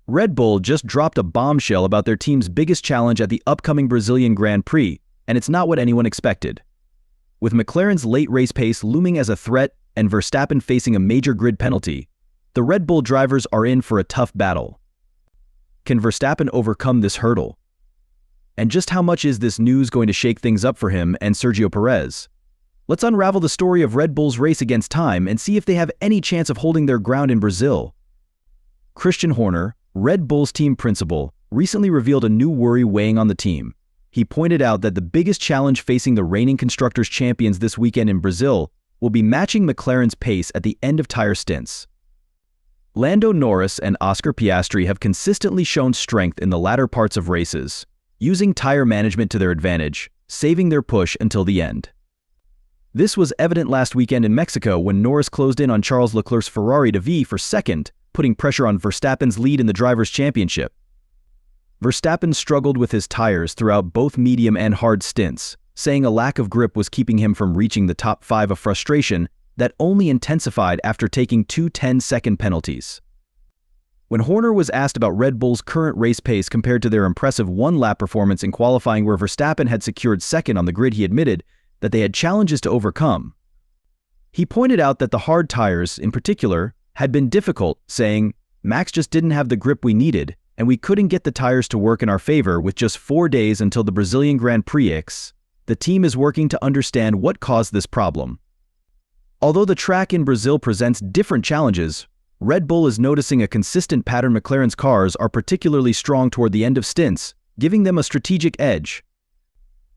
Red Bull just dropped a bombshell about their team's biggest challenge at the upcoming Brazilian Grand Prix, and it's not what anyone expected. With McLaren's late race pace looming as a threat and Verstappen facing a major grid penalty, the Red Bull drivers are in for a tough battle. Can Verstappen overcome this hurdle? And just how much is this news going to shake things up for him and Sergio Perez? Let's unravel the story of Red Bull's race against time and see if they have any chance of holding their ground in Brazil. Christian Horner, Red Bull's team principal, recently revealed a new worry weighing on the team. He pointed out that the biggest challenge facing the reigning Constructors' champions this weekend in Brazil will be matching McLaren's pace at the end of tire stints. Lando Norris and Oscar Piastri have consistently shown strength in the latter parts of races, using tire management to their advantage, saving their push until the end. This was evident last weekend in Mexico when Norris closed in on Charles Leclerc's Ferrari to V for second, putting pressure on Verstappen's lead in the Drivers' Championship. Verstappen struggled with his tires throughout both medium and hard stints, saying a lack of grip was keeping him from reaching the top 5, a frustration that only intensified after taking 2 10-second penalties. When Horner was asked about Red Bull's current race pace compared to their impressive one-lap performance in qualifying where Verstappen had secured second on the grid, he admitted that they had challenges to overcome. He pointed out that the hard tires, in particular, had been difficult, saying, "Max just didn't have the grip we needed, and we couldn't get the tires to work in our favor with just 4 days until the Brazilian Grand Prix. The team is working to understand what caused this problem." Although the track in Brazil presents different challenges, Red Bull is noticing a consistent pattern. McLaren's cars are particularly strong toward the end of stints, giving them a strategic edge.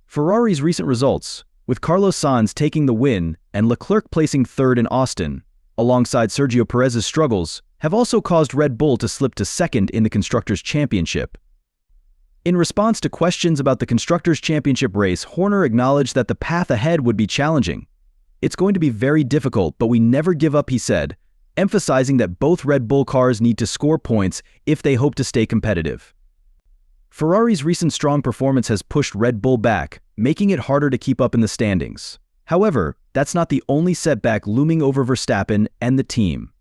Ferrari's recent results, with Carlos Sainz taking the win and Leclerc placing third in Austin, alongside Sergio Perez's struggles, have also caused Red Bull to slip to second in the Constructors' Championship. In response to questions about the Constructors' Championship race, Horner acknowledged that the path ahead would be challenging. "It's going to be very difficult, but we never give up," he said, emphasizing that both Red Bull cars need to score points if they hope to stay competitive. Ferrari's recent strong performance has pushed Red Bull back, making it harder to keep up in the standings. However, that's not the only setback looming over Verstappen and the team.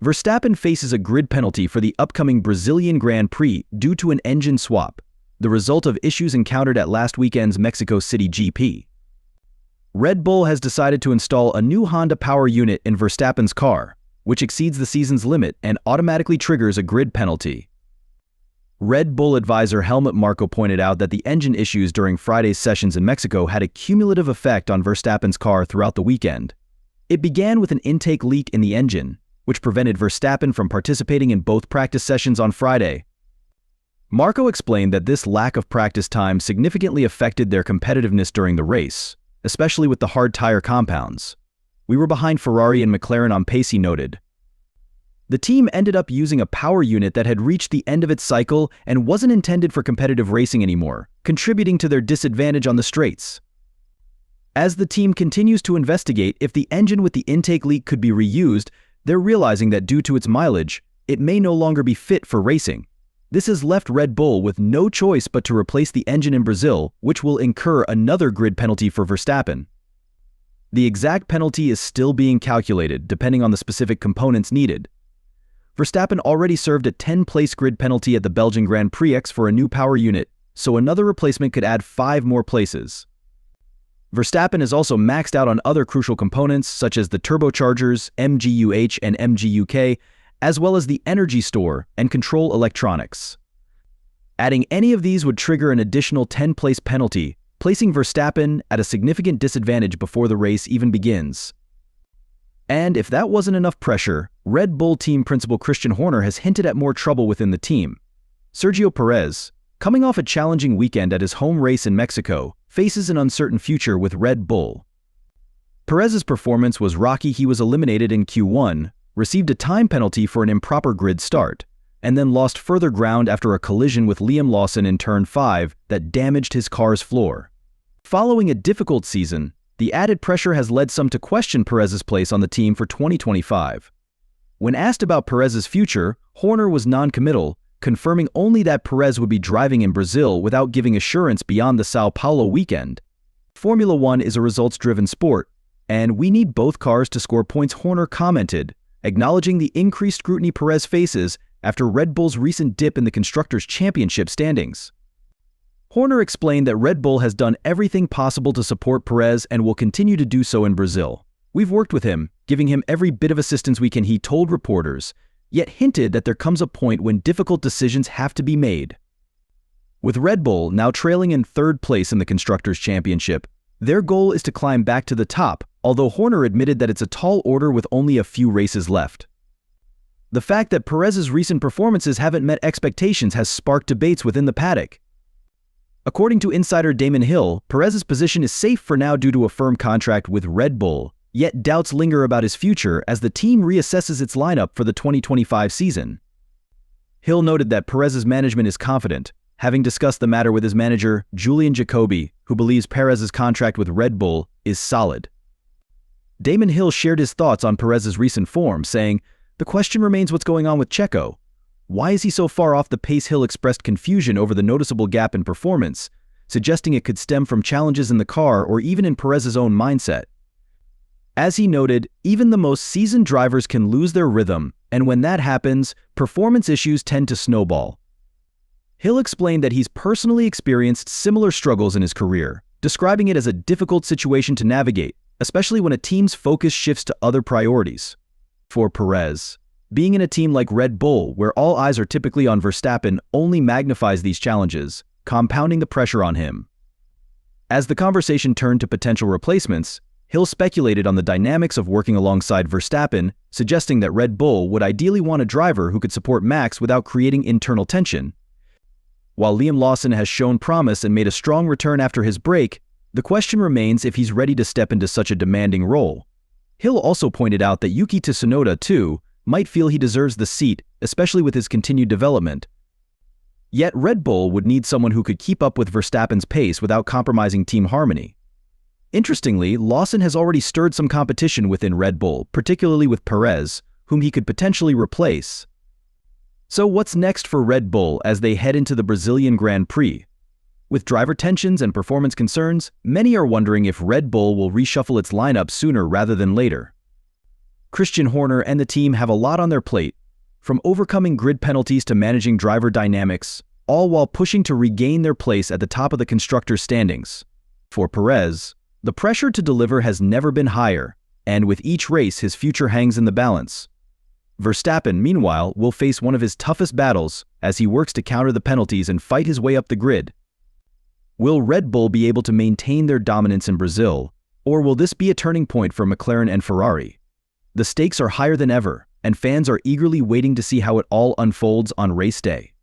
Verstappen faces a grid penalty for the upcoming Brazilian Grand Prix due to an engine swap, the result of issues encountered at last weekend's Mexico City GP. Red Bull has decided to install a new Honda power unit in Verstappen's car, which exceeds the season's limit and automatically triggers a grid penalty. Red Bull advisor Helmut Marko pointed out that the engine issues during Friday's sessions in Mexico had a cumulative effect on Verstappen's car throughout the weekend. It began with an intake leak in the engine, which prevented Verstappen from participating in both practice sessions on Friday. Marko explained that this lack of practice time significantly affected their competitiveness during the race, especially with the hard tire compounds. "We were behind Ferrari and McLaren on pace," he noted. The team ended up using a power unit that had reached the end of its cycle and wasn't intended for competitive racing anymore, contributing to their disadvantage on the straights. As the team continues to investigate if the engine with the intake leak could be reused, they're realizing that due to its mileage, it may no longer be fit for racing. This has left Red Bull with no choice but to replace the engine in Brazil, which will incur another grid penalty for Verstappen. The exact penalty is still being calculated, depending on the specific components needed. Verstappen already served a 10-place grid penalty at the Belgian Grand Prix for a new power unit, so another replacement could add 5 more places. Verstappen is also maxed out on other crucial components such as the turbochargers, MGUH and MGUK, as well as the energy store and control electronics. Adding any of these would trigger an additional 10-place penalty, placing Verstappen at a significant disadvantage before the race even begins. And if that wasn't enough pressure, Red Bull team principal Christian Horner has hinted at more trouble within the team. Sergio Perez, coming off a challenging weekend at his home race in Mexico, faces an uncertain future with Red Bull. Perez's performance was rocky. He was eliminated in Q1, received a time penalty for an improper grid start, and then lost further ground after a collision with Liam Lawson in Turn 5 that damaged his car's floor. Following a difficult season, the added pressure has led some to question Perez's place on the team for 2025. When asked about Perez's future, Horner was non-committal, confirming only that Perez would be driving in Brazil without giving assurance beyond the Sao Paulo weekend. Formula One is a results-driven sport, and we need both cars to score points, Horner commented, acknowledging the increased scrutiny Perez faces after Red Bull's recent dip in the Constructors' Championship standings. Horner explained that Red Bull has done everything possible to support Perez and will continue to do so in Brazil. "We've worked with him, giving him every bit of assistance we can," he told reporters, yet hinted that there comes a point when difficult decisions have to be made. With Red Bull now trailing in third place in the Constructors' Championship, their goal is to climb back to the top, although Horner admitted that it's a tall order with only a few races left. The fact that Perez's recent performances haven't met expectations has sparked debates within the paddock. According to insider Damon Hill, Perez's position is safe for now due to a firm contract with Red Bull, yet doubts linger about his future as the team reassesses its lineup for the 2025 season. Hill noted that Perez's management is confident, having discussed the matter with his manager, Julian Jacoby, who believes Perez's contract with Red Bull is solid. Damon Hill shared his thoughts on Perez's recent form, saying, "The question remains what's going on with Checo. Why is he so far off the pace?" Hill expressed confusion over the noticeable gap in performance, suggesting it could stem from challenges in the car or even in Perez's own mindset. As he noted, even the most seasoned drivers can lose their rhythm, and when that happens, performance issues tend to snowball. Hill explained that he's personally experienced similar struggles in his career, describing it as a difficult situation to navigate, especially when a team's focus shifts to other priorities. For Perez, being in a team like Red Bull, where all eyes are typically on Verstappen, only magnifies these challenges, compounding the pressure on him. As the conversation turned to potential replacements, Hill speculated on the dynamics of working alongside Verstappen, suggesting that Red Bull would ideally want a driver who could support Max without creating internal tension. While Liam Lawson has shown promise and made a strong return after his break, the question remains if he's ready to step into such a demanding role. Hill also pointed out that Yuki Tsunoda, too, might feel he deserves the seat, especially with his continued development. Yet Red Bull would need someone who could keep up with Verstappen's pace without compromising team harmony. Interestingly, Lawson has already stirred some competition within Red Bull, particularly with Perez, whom he could potentially replace. So what's next for Red Bull as they head into the Brazilian Grand Prix? With driver tensions and performance concerns, many are wondering if Red Bull will reshuffle its lineup sooner rather than later. Christian Horner and the team have a lot on their plate, from overcoming grid penalties to managing driver dynamics, all while pushing to regain their place at the top of the constructors' standings. For Perez, the pressure to deliver has never been higher, and with each race his future hangs in the balance. Verstappen, meanwhile, will face one of his toughest battles as he works to counter the penalties and fight his way up the grid. Will Red Bull be able to maintain their dominance in Brazil, or will this be a turning point for McLaren and Ferrari? The stakes are higher than ever, and fans are eagerly waiting to see how it all unfolds on race day.